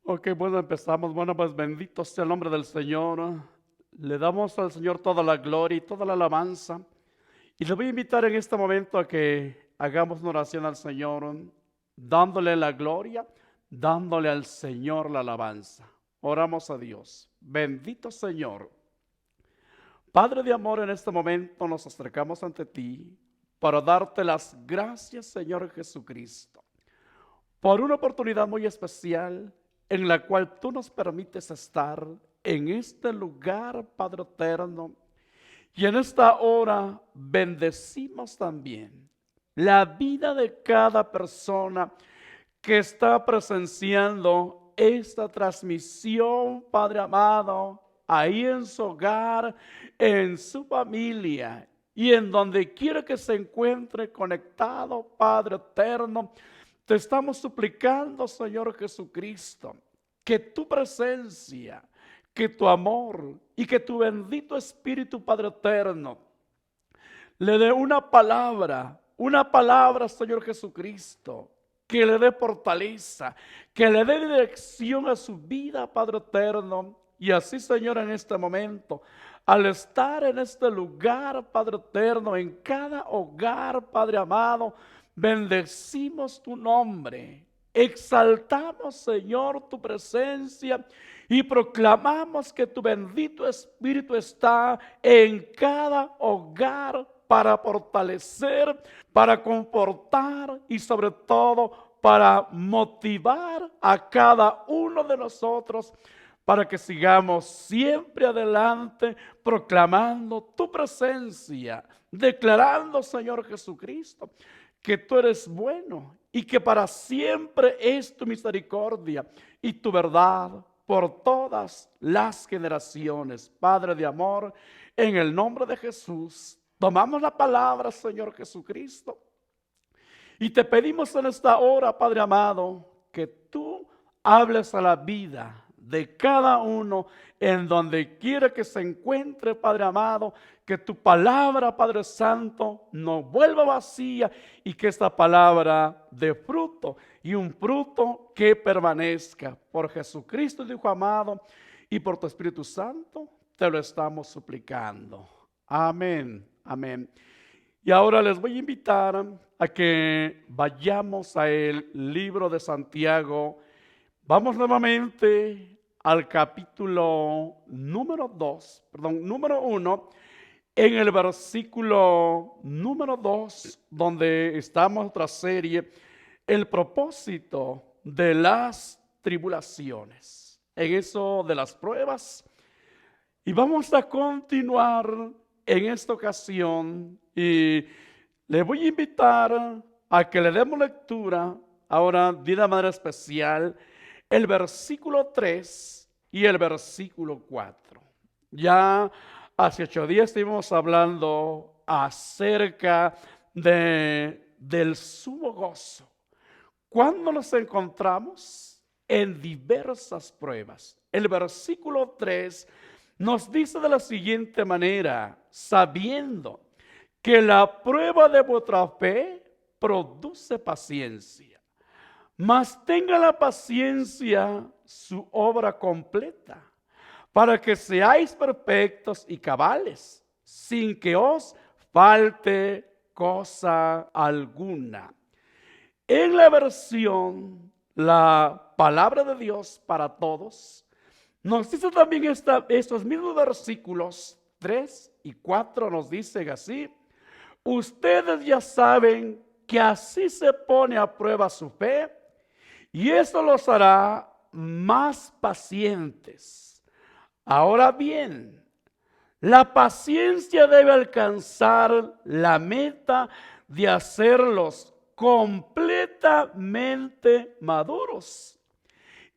Ok, bueno, empezamos. Bueno, pues bendito sea el nombre del Señor. Le damos al Señor toda la gloria y toda la alabanza. Y le voy a invitar en este momento a que hagamos una oración al Señor, dándole la gloria, dándole al Señor la alabanza. Oramos a Dios. Bendito Señor. Padre de amor, en este momento nos acercamos ante ti para darte las gracias, Señor Jesucristo, por una oportunidad muy especial en la cual tú nos permites estar en este lugar, Padre eterno. Y en esta hora bendecimos también la vida de cada persona que está presenciando esta transmisión, Padre amado, ahí en su hogar, en su familia y en donde quiera que se encuentre conectado, Padre eterno. Te estamos suplicando, Señor Jesucristo, que tu presencia, que tu amor y que tu bendito Espíritu, Padre eterno, le dé una palabra, Señor Jesucristo, que le dé fortaleza, que le dé dirección a su vida, Padre eterno. Y así, Señor, en este momento, al estar en este lugar, Padre eterno, en cada hogar, Padre amado, bendecimos tu nombre, exaltamos, Señor, tu presencia y proclamamos que tu bendito Espíritu está en cada hogar para fortalecer, para confortar y sobre todo para motivar a cada uno de nosotros para que sigamos siempre adelante proclamando tu presencia, declarando, Señor Jesucristo, que tú eres bueno y que para siempre es tu misericordia y tu verdad por todas las generaciones. Padre de amor, en el nombre de Jesús, tomamos la palabra, Señor Jesucristo, y te pedimos en esta hora, Padre amado, que tú hables a la vida de cada uno en donde quiera que se encuentre, Padre amado, que tu palabra, Padre Santo, no vuelva vacía y que esta palabra dé fruto y un fruto que permanezca. Por Jesucristo, Hijo amado, y por tu Espíritu Santo, te lo estamos suplicando. Amén, amén. Y ahora les voy a invitar a que vayamos al libro de Santiago. Vamos nuevamente al capítulo número 1, en el versículo número 2, donde estamos en otra serie, el propósito de las tribulaciones, en eso de las pruebas. Y vamos a continuar en esta ocasión y le voy a invitar a que le demos lectura ahora de una manera especial el versículo 3 y el versículo 4. Ya hace 8 días estuvimos hablando acerca del sumo gozo. Cuando nos encontramos en diversas pruebas. El versículo 3 nos dice de la siguiente manera: sabiendo que la prueba de vuestra fe produce paciencia, mas tenga la paciencia su obra completa, para que seáis perfectos y cabales, sin que os falte cosa alguna. En la versión, la palabra de Dios para todos, nos dice también estos mismos versículos 3 y 4 nos dicen así: ustedes ya saben que así se pone a prueba su fe y eso los hará más pacientes. Ahora bien, la paciencia debe alcanzar la meta de hacerlos completamente maduros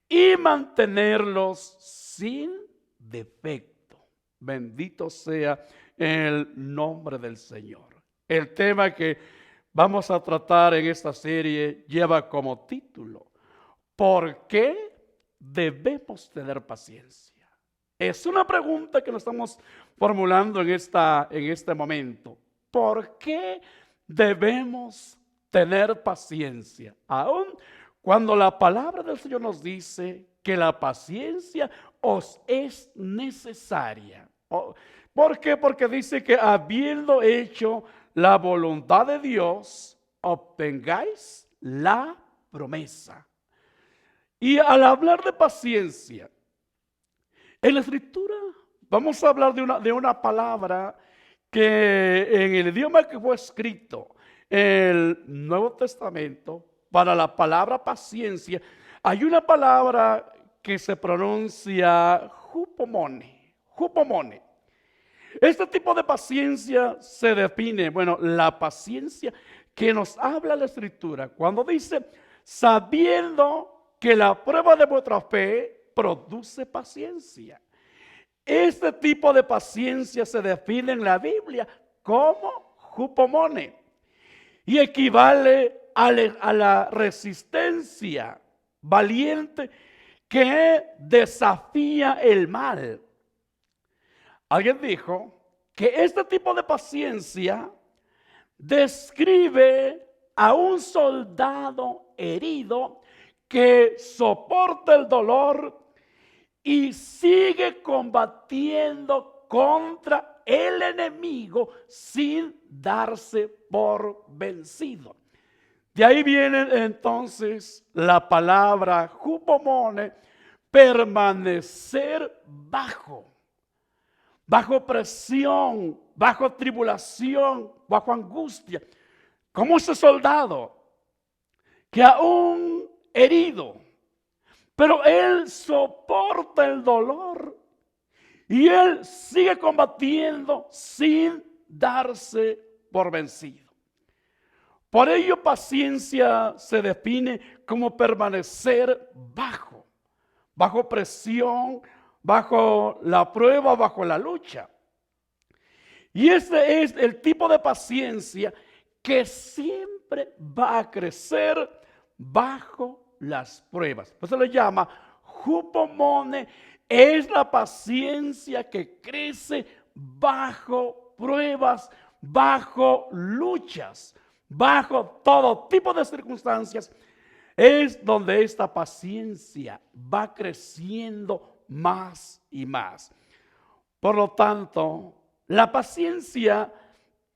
y mantenerlos sin defecto. Bendito sea el nombre del Señor. El tema que vamos a tratar en esta serie lleva como título: ¿por qué debemos tener paciencia? Es una pregunta que nos estamos formulando en este momento. ¿Por qué debemos tener paciencia? Aún cuando la palabra del Señor nos dice que la paciencia os es necesaria. ¿Por qué? Porque dice que habiendo hecho la voluntad de Dios, obtengáis la promesa. Y al hablar de paciencia, en la Escritura vamos a hablar de una palabra que en el idioma que fue escrito en el Nuevo Testamento, para la palabra paciencia, hay una palabra que se pronuncia hupomone, hupomone. Este tipo de paciencia se define, la paciencia que nos habla la Escritura, cuando dice, sabiendo que la prueba de vuestra fe produce paciencia. Este tipo de paciencia se define en la Biblia como hupomone y equivale a la resistencia valiente que desafía el mal. Alguien dijo que este tipo de paciencia describe a un soldado herido que soporta el dolor y sigue combatiendo contra el enemigo sin darse por vencido. De ahí viene entonces la palabra hupomone, permanecer bajo presión, bajo tribulación, bajo angustia, como ese soldado que aún herido, pero él soporta el dolor y él sigue combatiendo sin darse por vencido. Por ello, paciencia se define como permanecer bajo presión, bajo la prueba, bajo la lucha. Y este es el tipo de paciencia que siempre va a crecer bajo las pruebas. Por eso le llama hupomone, es la paciencia que crece bajo pruebas, bajo luchas, bajo todo tipo de circunstancias. Es donde esta paciencia va creciendo más y más. Por lo tanto, la paciencia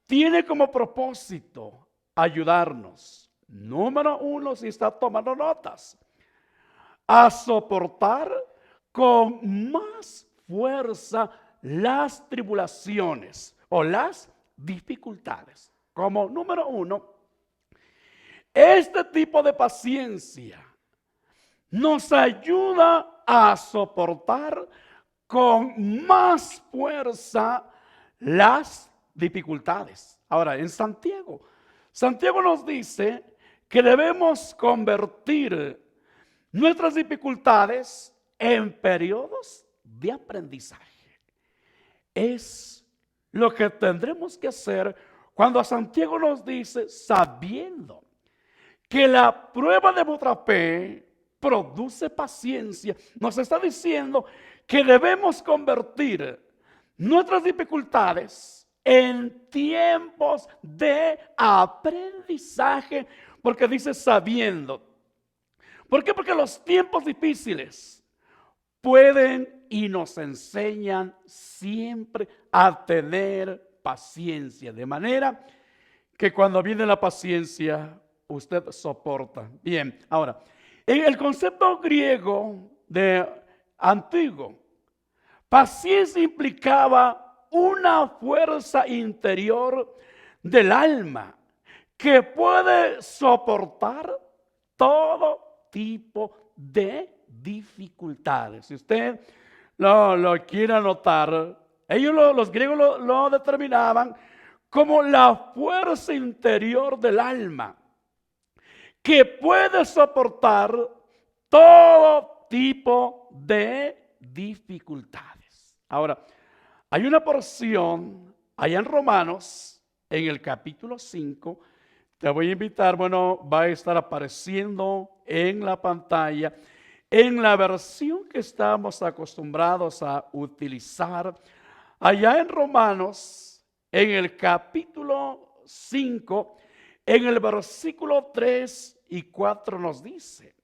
tiene como propósito ayudarnos. Número 1, si está tomando notas, a soportar con más fuerza las tribulaciones o las dificultades. Como número 1, este tipo de paciencia nos ayuda a soportar con más fuerza las dificultades. Ahora, en Santiago nos dice que debemos convertir nuestras dificultades en periodos de aprendizaje. Es lo que tendremos que hacer cuando Santiago nos dice, sabiendo que la prueba de vuestra fe produce paciencia. Nos está diciendo que debemos convertir nuestras dificultades en tiempos de aprendizaje, porque dice sabiendo. ¿Por qué? Porque los tiempos difíciles pueden y nos enseñan siempre a tener paciencia, de manera que cuando viene la paciencia, usted soporta. Bien, ahora, en el concepto griego de antiguo, paciencia implicaba una fuerza interior del alma que puede soportar todo tipo de dificultades. Si usted lo quiere anotar, los griegos lo determinaban como la fuerza interior del alma que puede soportar todo tipo de dificultades. Ahora, hay una porción allá en Romanos, en el capítulo 5, te voy a invitar, va a estar apareciendo en la pantalla, en la versión que estamos acostumbrados a utilizar. Allá en Romanos, en el capítulo 5, en el versículo 3 y 4 nos dice,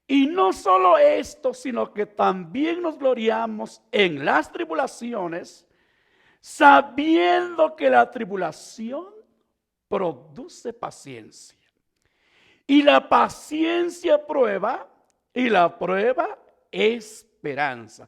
Y no solo esto, sino que también nos gloriamos en las tribulaciones, sabiendo que la tribulación produce paciencia. Y la paciencia prueba, y la prueba esperanza.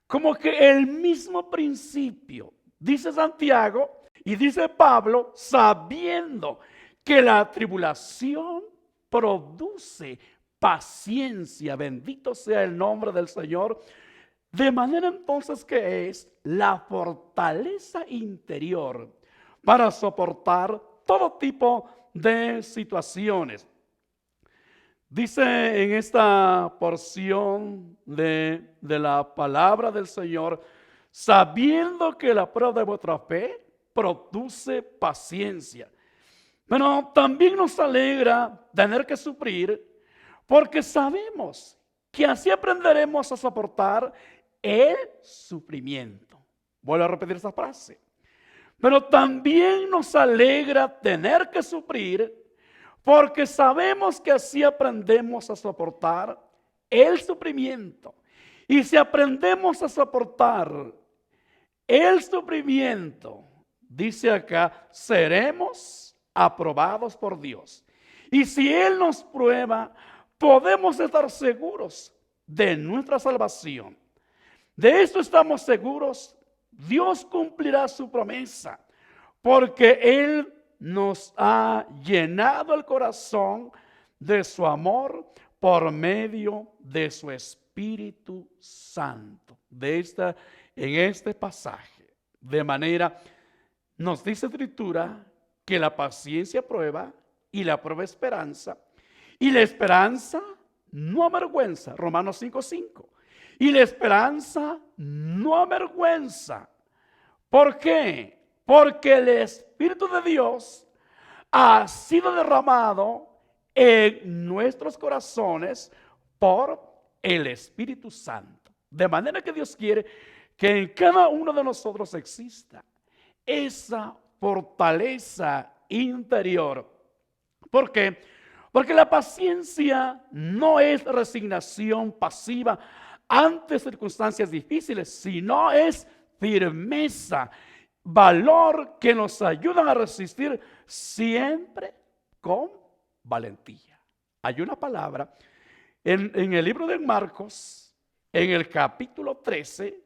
Como que el mismo principio, dice Santiago y dice Pablo, sabiendo que la tribulación produce paciencia. Bendito sea el nombre del Señor. De manera entonces que es la fortaleza interior para soportar todo tipo de situaciones. Dice en esta porción de la palabra del Señor, sabiendo que la prueba de vuestra fe produce paciencia. Pero también nos alegra tener que sufrir, porque sabemos que así aprenderemos a soportar el sufrimiento. Vuelvo a repetir esa frase. Pero también nos alegra tener que sufrir, porque sabemos que así aprendemos a soportar el sufrimiento. Y si aprendemos a soportar el sufrimiento, dice acá, seremos aprobados por Dios. Y si Él nos prueba, podemos estar seguros de nuestra salvación. De esto estamos seguros. Dios cumplirá su promesa, porque Él nos ha llenado el corazón de su amor por medio de su Espíritu Santo. En este pasaje, de manera, nos dice Escritura que la paciencia prueba y la prueba esperanza, y la esperanza no avergüenza, Romanos 5:5. Y la esperanza no avergüenza. ¿Por qué? Porque el Espíritu de Dios ha sido derramado en nuestros corazones por el Espíritu Santo. De manera que Dios quiere que en cada uno de nosotros exista esa fortaleza interior. ¿Por qué? Porque la paciencia no es resignación pasiva ante circunstancias difíciles, sino es firmeza, valor que nos ayudan a resistir siempre con valentía. Hay una palabra en el libro de Marcos, en el capítulo 13,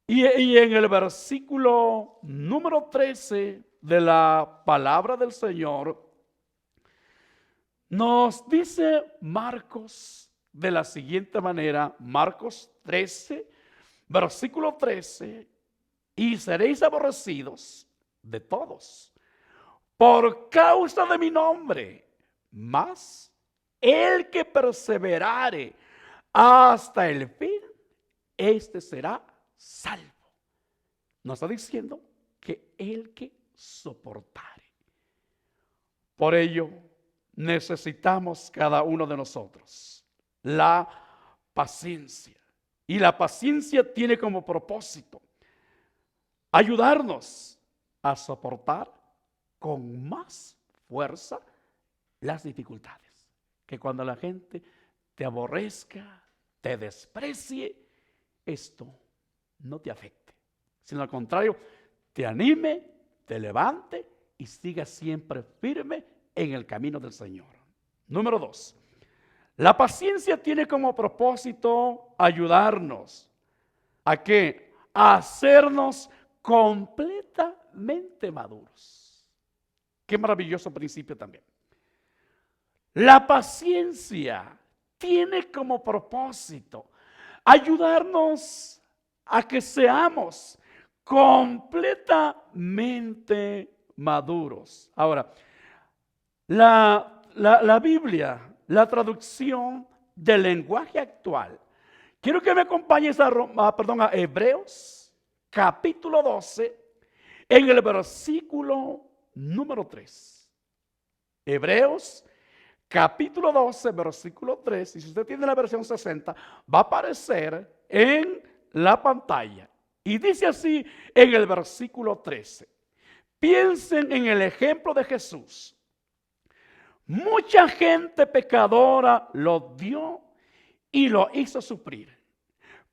y en el versículo número 13 de la palabra del Señor, nos dice Marcos de la siguiente manera, Marcos 13, versículo 13, y seréis aborrecidos de todos por causa de mi nombre, mas el que perseverare hasta el fin, este será salvo. Nos está diciendo que el que soportare. Por ello, necesitamos cada uno de nosotros la paciencia. Y la paciencia tiene como propósito ayudarnos a soportar con más fuerza las dificultades. Que cuando la gente te aborrezca, te desprecie, esto no te afecte, sino al contrario, te anime, te levante y siga siempre firme en el camino del Señor. Número 2. La paciencia tiene como propósito ayudarnos a ¿qué? A hacernos completamente maduros. Qué maravilloso principio también. La paciencia tiene como propósito ayudarnos a que seamos completamente maduros. Ahora, la Biblia, la traducción del lenguaje actual, quiero que me acompañes a Hebreos, capítulo 12, en el versículo número 3. Hebreos, capítulo 12, versículo 3, y si usted tiene la versión 60, va a aparecer en la pantalla. Y dice así en el versículo 13. Piensen en el ejemplo de Jesús. Mucha gente pecadora lo dio y lo hizo sufrir.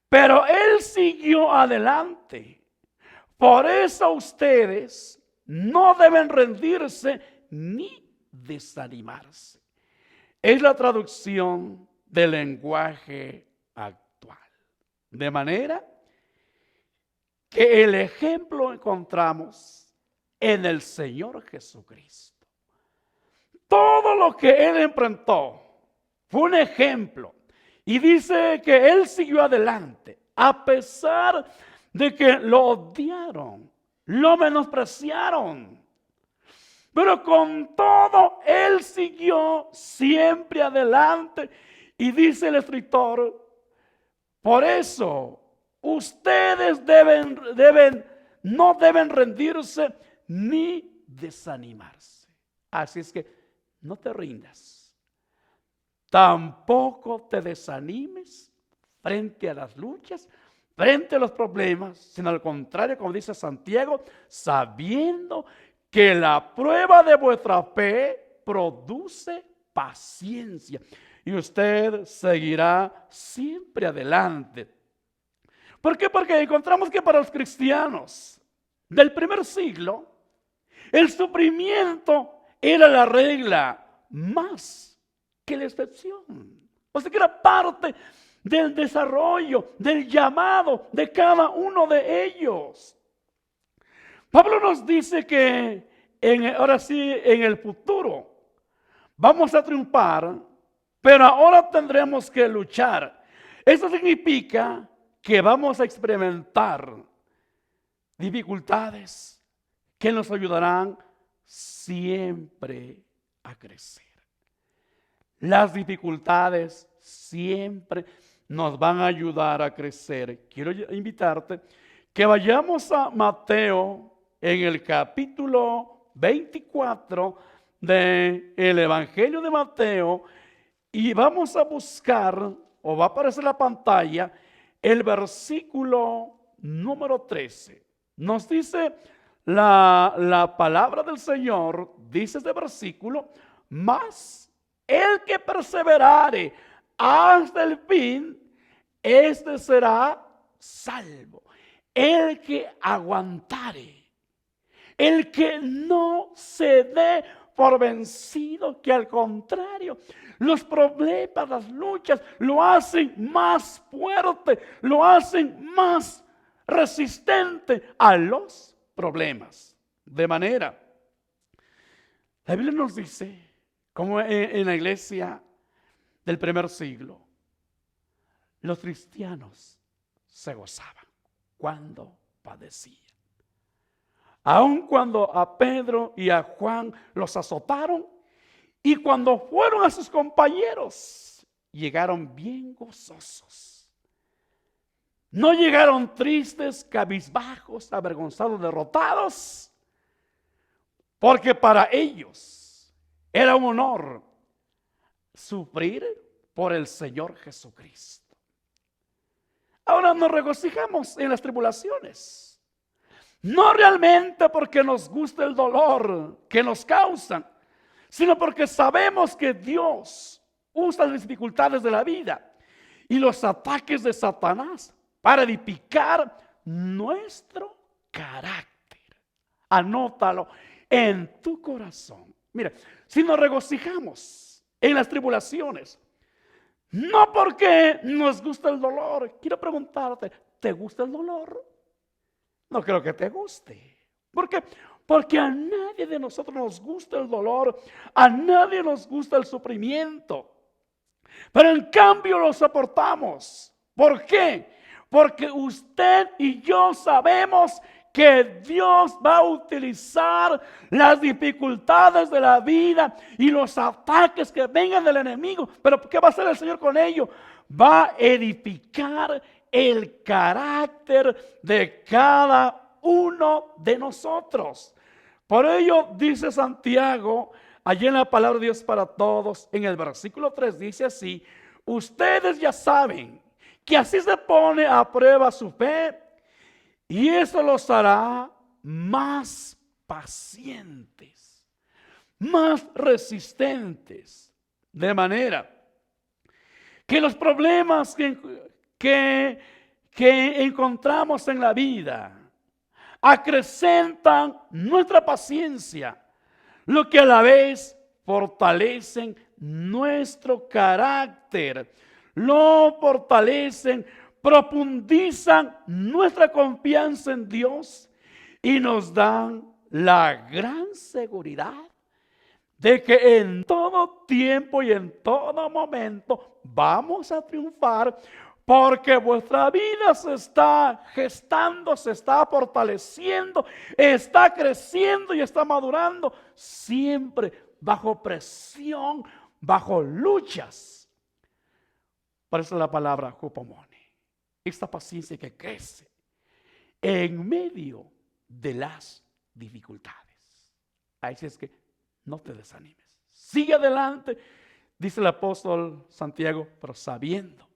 Pero Él siguió adelante. Por eso ustedes no deben rendirse ni desanimarse. Es la traducción del lenguaje actual. De manera que el ejemplo encontramos en el Señor Jesucristo. Todo lo que Él enfrentó fue un ejemplo. Y dice que Él siguió adelante, a pesar de que lo odiaron, lo menospreciaron. Pero con todo, Él siguió siempre adelante. Y dice el escritor, por eso ustedes no deben rendirse ni desanimarse. Así es que no te rindas. Tampoco te desanimes frente a las luchas, frente a los problemas, sino al contrario, como dice Santiago, sabiendo que la prueba de vuestra fe produce paciencia. Y usted seguirá siempre adelante. ¿Por qué? Porque encontramos que para los cristianos del primer siglo, el sufrimiento era la regla más que la excepción. O sea que era parte del desarrollo, del llamado de cada uno de ellos. Pablo nos dice que ahora sí, en el futuro vamos a triunfar, pero ahora tendremos que luchar. Eso significa que vamos a experimentar dificultades que nos ayudarán siempre a crecer. Las dificultades siempre nos van a ayudar a crecer. Quiero invitarte que vayamos a Mateo en el capítulo 24 del Evangelio de Mateo y vamos a buscar, o va a aparecer en la pantalla, el versículo número 13. Nos dice la palabra del Señor, dice este versículo, más el que perseverare hasta el fin, este será salvo. El que aguantare, el que no se dé por vencido, que al contrario, los problemas, las luchas, lo hacen más fuerte, lo hacen más resistente a los problemas. De manera, la Biblia nos dice, como en la iglesia del primer siglo, los cristianos se gozaban cuando padecían. Aun cuando a Pedro y a Juan los azotaron, y cuando fueron a sus compañeros, llegaron bien gozosos. No llegaron tristes, cabizbajos, avergonzados, derrotados, porque para ellos era un honor sufrir por el Señor Jesucristo. Ahora nos regocijamos en las tribulaciones. No realmente porque nos gusta el dolor que nos causan, sino porque sabemos que Dios usa las dificultades de la vida y los ataques de Satanás para edificar nuestro carácter. Anótalo en tu corazón. Mira, si nos regocijamos en las tribulaciones, no porque nos gusta el dolor. Quiero preguntarte, ¿te gusta el dolor? No creo que te guste. ¿Por qué? Porque a nadie de nosotros nos gusta el dolor, a nadie nos gusta el sufrimiento. Pero en cambio lo soportamos. ¿Por qué? Porque usted y yo sabemos que Dios va a utilizar las dificultades de la vida y los ataques que vengan del enemigo. Pero ¿qué va a hacer el Señor con ello? Va a edificar el carácter de cada uno de nosotros. Por ello dice Santiago, allí en la palabra de Dios para todos, en el versículo 3 dice así: ustedes ya saben que así se pone a prueba su fe, y eso los hará más pacientes, más resistentes. De manera que los problemas que, que encontramos en la vida acrecentan nuestra paciencia, lo que a la vez fortalecen nuestro carácter, lo fortalecen, profundizan nuestra confianza en Dios y nos dan la gran seguridad de que en todo tiempo y en todo momento vamos a triunfar, porque vuestra vida se está gestando, se está fortaleciendo, está creciendo y está madurando, siempre bajo presión, bajo luchas. Por eso la palabra hupomone, esta paciencia que crece en medio de las dificultades. Así es que no te desanimes, sigue adelante, dice el apóstol Santiago, pero sabiendo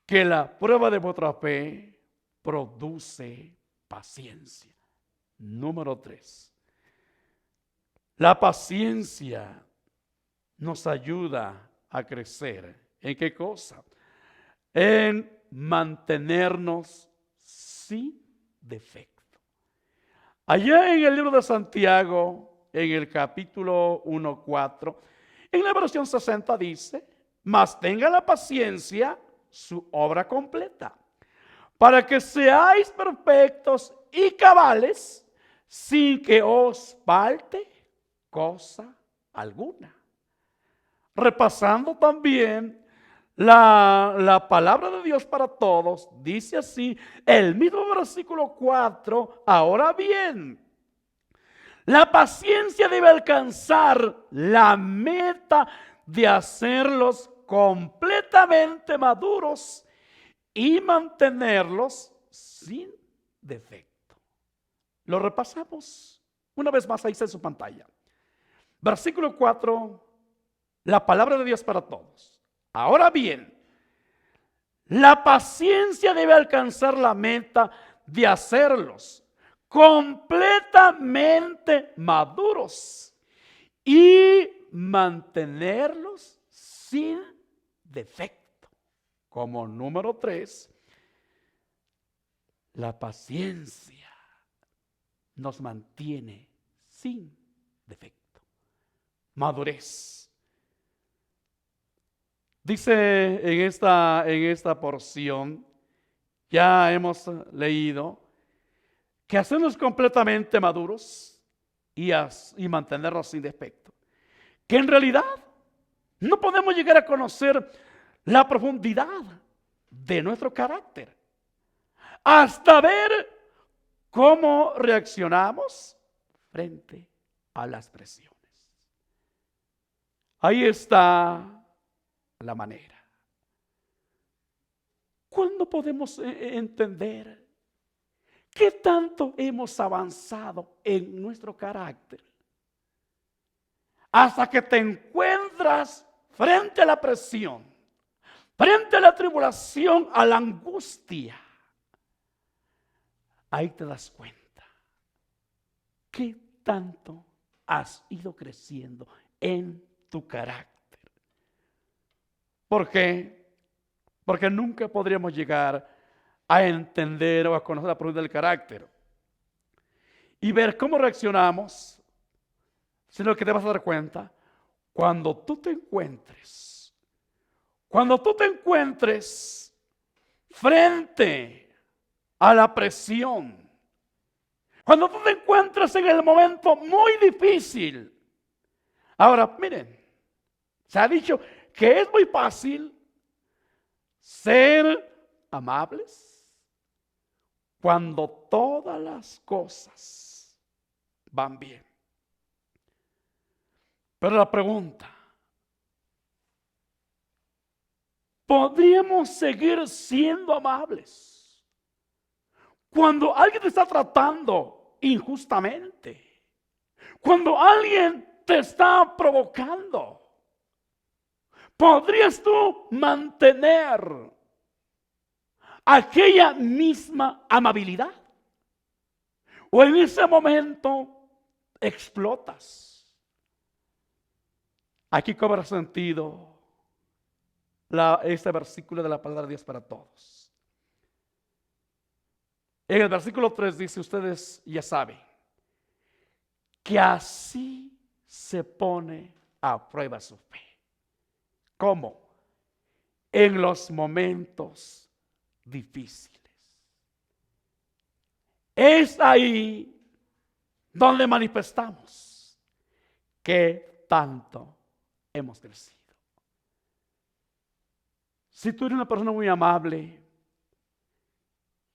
que la prueba de vuestra fe produce paciencia. Número 3. La paciencia nos ayuda a crecer. ¿En qué cosa? En mantenernos sin defecto. Allá en el libro de Santiago, en el capítulo 1:4, en la versión 60 dice: mas tenga la paciencia su obra completa, para que seáis perfectos y cabales, sin que os falte cosa alguna. Repasando también la palabra de Dios para todos, dice así, el mismo versículo 4, ahora bien, la paciencia debe alcanzar la meta de hacerlos completamente maduros y mantenerlos sin defecto. Lo repasamos una vez más, ahí está en su pantalla. Versículo 4, la palabra de Dios para todos. Ahora bien, la paciencia debe alcanzar la meta de hacerlos completamente maduros y mantenerlos sin defecto. Como número 3, la paciencia nos mantiene sin defecto. Madurez. Dice en esta porción, ya hemos leído, que hacernos completamente maduros y mantenernos sin defecto. Que en realidad no podemos llegar a conocer la profundidad de nuestro carácter hasta ver cómo reaccionamos frente a las presiones. Ahí está la manera. ¿Cuándo podemos entender qué tanto hemos avanzado en nuestro carácter? Hasta que te encuentras frente a la presión, frente a la tribulación, a la angustia. Ahí te das cuenta qué tanto has ido creciendo en tu carácter. ¿Por qué? Porque nunca podríamos llegar a entender o a conocer la profundidad del carácter y ver cómo reaccionamos, sino que te vas a dar cuenta cuando tú te encuentres frente a la presión, cuando tú te encuentres en el momento muy difícil. Ahora, miren, se ha dicho que es muy fácil ser amables cuando todas las cosas van bien. Pero la pregunta, ¿podríamos seguir siendo amables cuando alguien te está tratando injustamente? Cuando alguien te está provocando, ¿podrías tú mantener aquella misma amabilidad? ¿O en ese momento explotas? Aquí cobra sentido este versículo de la palabra de Dios para todos. En el versículo 3 dice, ustedes ya saben, que así se pone a prueba su fe. ¿Cómo? En los momentos difíciles. Es ahí donde manifestamos que tanto hemos crecido. Si tú eres una persona muy amable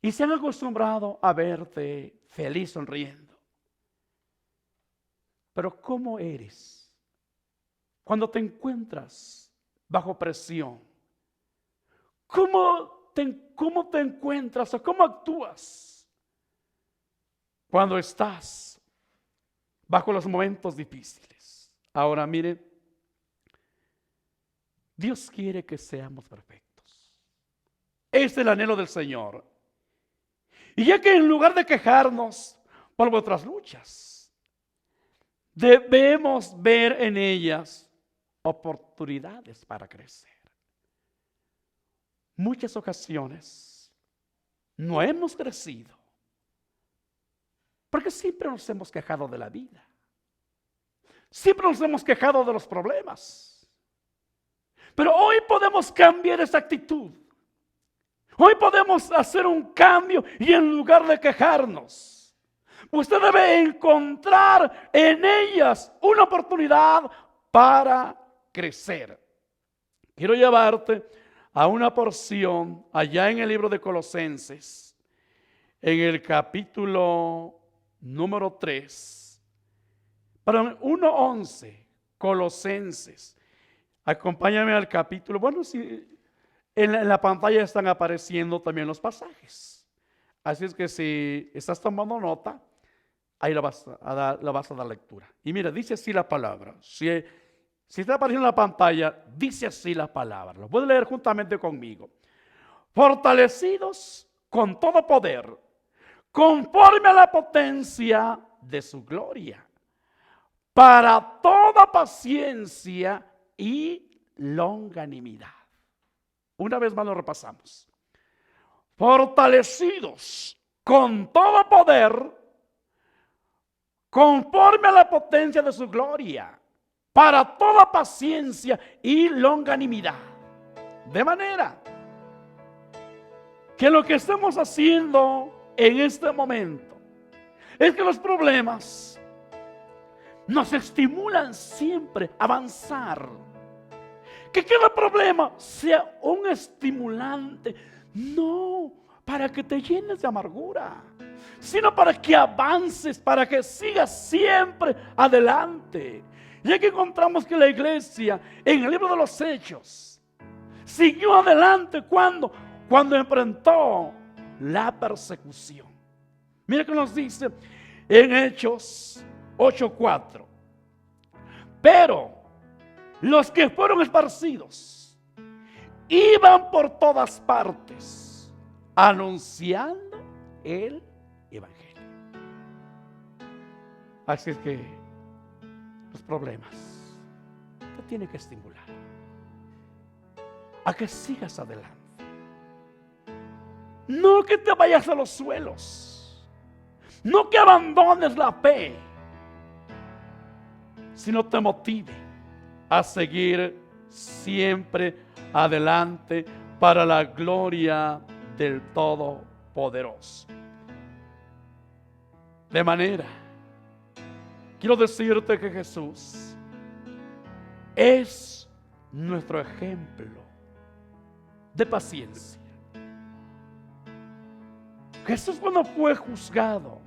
y se han acostumbrado a verte feliz, sonriendo, pero ¿cómo eres cuando te encuentras bajo presión? ¿Cómo te encuentras o cómo actúas cuando estás bajo los momentos difíciles? Ahora mire, Dios quiere que seamos perfectos. Es el anhelo del Señor. Y ya que en lugar de quejarnos por vuestras luchas, debemos ver en ellas oportunidades para crecer. Muchas ocasiones no hemos crecido porque siempre nos hemos quejado de la vida. Siempre nos hemos quejado de los problemas. Pero hoy podemos cambiar esa actitud. Hoy podemos hacer un cambio y en lugar de quejarnos, usted debe encontrar en ellas una oportunidad para crecer. Quiero llevarte a una porción allá en el libro de Colosenses, en el capítulo número 3, perdón, 1:11, Colosenses. Acompáñame al capítulo. Bueno, si en la pantalla están apareciendo también los pasajes. Así es que si estás tomando nota, ahí le vas a dar lectura. Y mira, dice así la palabra. Si está apareciendo en la pantalla, dice así la palabra. Lo puedes leer juntamente conmigo. Fortalecidos con todo poder, conforme a la potencia de su gloria, para toda paciencia y longanimidad. Una vez más lo repasamos. Fortalecidos con todo poder, conforme a la potencia de su gloria, para toda paciencia y longanimidad. De manera que lo que estamos haciendo en este momento es que los problemas nos estimulan siempre a avanzar. Que cada problema sea un estimulante, no para que te llenes de amargura, sino para que avances, para que sigas siempre adelante. Y aquí encontramos que la iglesia en el libro de los Hechos siguió adelante cuando enfrentó la persecución. Mira que nos dice en Hechos 8:4. Pero los que fueron esparcidos iban por todas partes anunciando el evangelio. Así es que los problemas te tienen que estimular a que sigas adelante. No que te vayas a los suelos, no que abandones la fe, sino te motive a seguir siempre adelante para la gloria del Todopoderoso. De manera, quiero decirte que Jesús es nuestro ejemplo de paciencia. Jesús, cuando fue juzgado,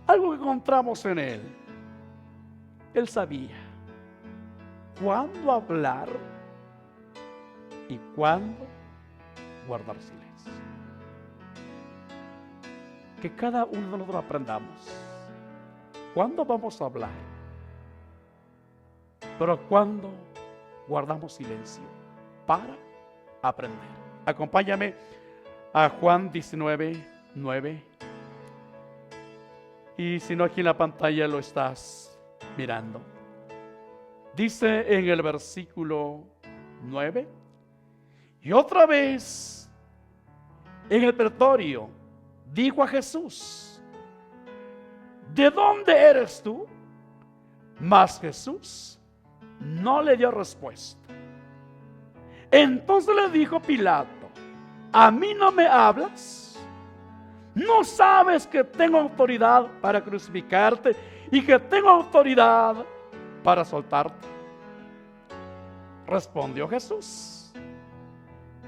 algo que encontramos en él sabía cuándo hablar y cuándo guardar silencio. Que cada uno de nosotros aprendamos cuándo vamos a hablar, pero cuándo guardamos silencio para aprender. Acompáñame a Juan 19:9. Y si no, aquí en la pantalla lo estás mirando. Dice en el versículo 9. Y otra vez en el pretorio dijo a Jesús: ¿de dónde eres tú? Mas Jesús no le dio respuesta. Entonces le dijo Pilato: ¿a mí no me hablas? ¿No sabes que tengo autoridad para crucificarte y que tengo autoridad para soltarte? Respondió Jesús: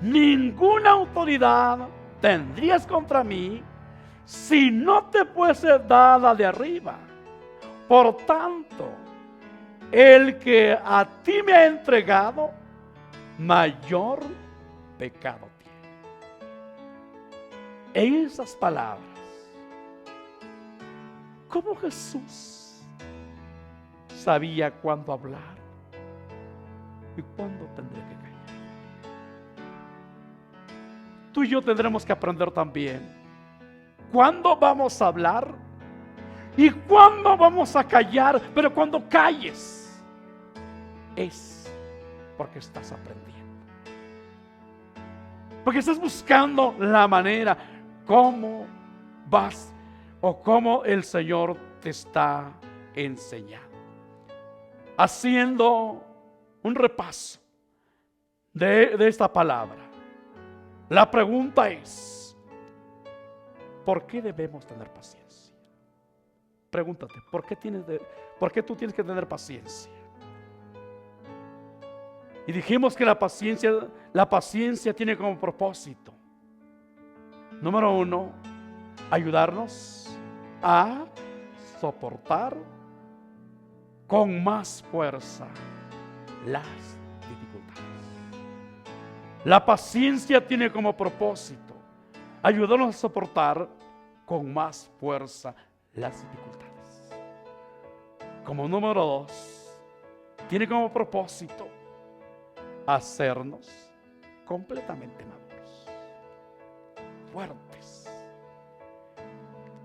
ninguna autoridad tendrías contra mí si no te fuese dada de arriba. Por tanto, el que a ti me ha entregado, mayor pecado tiene. En esas palabras, ¿cómo Jesús sabía cuándo hablar y cuándo tendría que callar? Tú y yo tendremos que aprender también cuándo vamos a hablar y cuándo vamos a callar. Pero cuando calles es porque estás aprendiendo, porque estás buscando la manera cómo vas o cómo el Señor te está enseñando. Haciendo un repaso de esta palabra, la pregunta es: ¿por qué debemos tener paciencia? Pregúntate, ¿por qué tú tienes que tener paciencia? Y dijimos que la paciencia tiene como propósito, número 1, ayudarnos a soportar con más fuerza las dificultades. La paciencia tiene como propósito ayudarnos a soportar con más fuerza las dificultades. Como número 2, tiene como propósito hacernos completamente maduros, fuertes,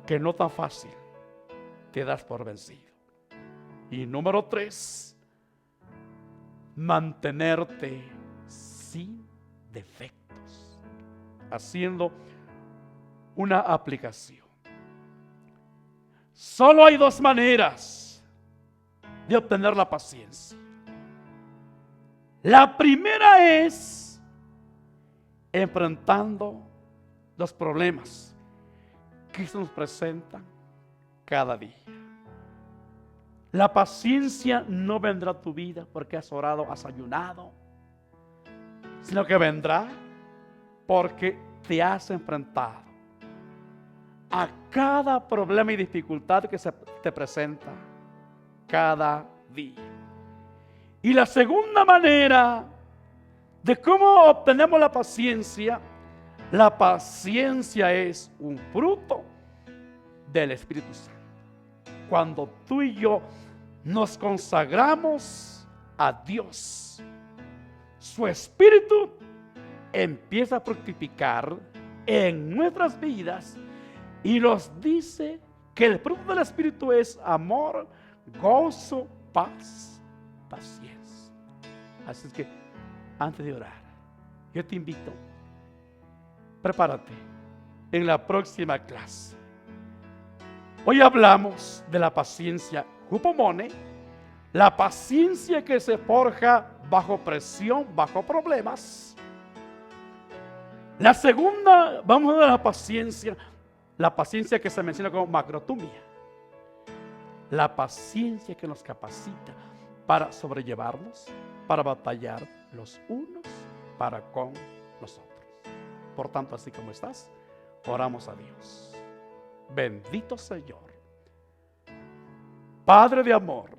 que no tan fácil te das por vencido. Y número 3, mantenerte sin defectos, haciendo una aplicación. Solo hay 2 maneras de obtener la paciencia. La primera es enfrentando los problemas que se nos presentan cada día. La paciencia no vendrá a tu vida porque has orado, has ayunado, sino que vendrá porque te has enfrentado a cada problema y dificultad que se te presenta cada día. Y la segunda manera de cómo obtenemos la paciencia es un fruto del Espíritu Santo. Cuando tú y yo nos consagramos a Dios, su Espíritu empieza a fructificar en nuestras vidas y nos dice que el fruto del Espíritu es amor, gozo, paz, paciencia. Así es que antes de orar, yo te invito, prepárate en la próxima clase. Hoy hablamos de la paciencia hupomone, la paciencia que se forja bajo presión, bajo problemas. La segunda, vamos a ver la paciencia que se menciona como macrotumia, la paciencia que nos capacita para sobrellevarnos, para batallar los unos para con los otros. Por tanto, así como estás, oramos a Dios. Bendito Señor, Padre de amor,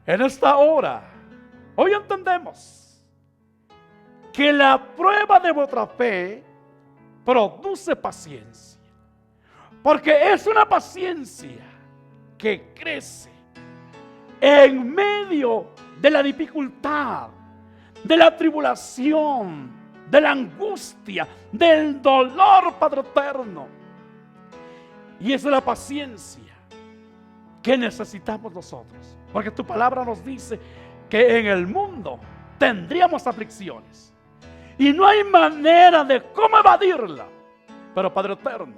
en esta hora, hoy entendemos que la prueba de vuestra fe produce paciencia, porque es una paciencia que crece en medio de la dificultad, de la tribulación, de la angustia, del dolor, Padre eterno. Y esa es la paciencia que necesitamos nosotros, porque tu palabra nos dice que en el mundo tendríamos aflicciones. Y no hay manera de cómo evadirla. Pero Padre eterno,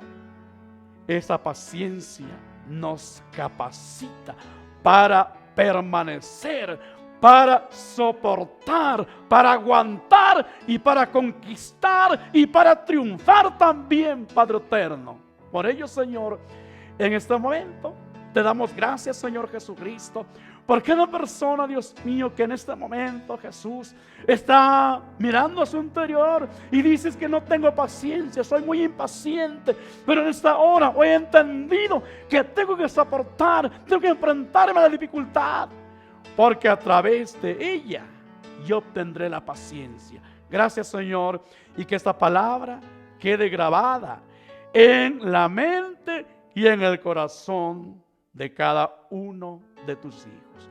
esa paciencia nos capacita para permanecer, para soportar, para aguantar y para conquistar y para triunfar también, Padre eterno. Por ello, Señor, en este momento te damos gracias, Señor Jesucristo, porque una persona, Dios mío, que en este momento, Jesús, está mirando a su interior y dices que no tengo paciencia, soy muy impaciente, pero en esta hora hoy he entendido que tengo que soportar, tengo que enfrentarme a la dificultad, porque a través de ella yo obtendré la paciencia. Gracias, Señor, y que esta palabra quede grabada en la mente y en el corazón de cada uno de tus hijos.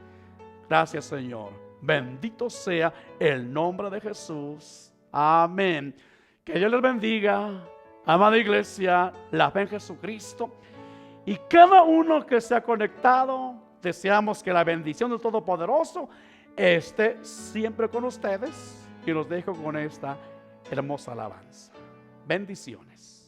Gracias, Señor. Bendito sea el nombre de Jesús. Amén. Que Dios les bendiga, amada iglesia, la fe en Jesucristo. Y cada uno que se ha conectado, deseamos que la bendición del Todopoderoso esté siempre con ustedes. Y los dejo con esta hermosa alabanza. Bendiciones.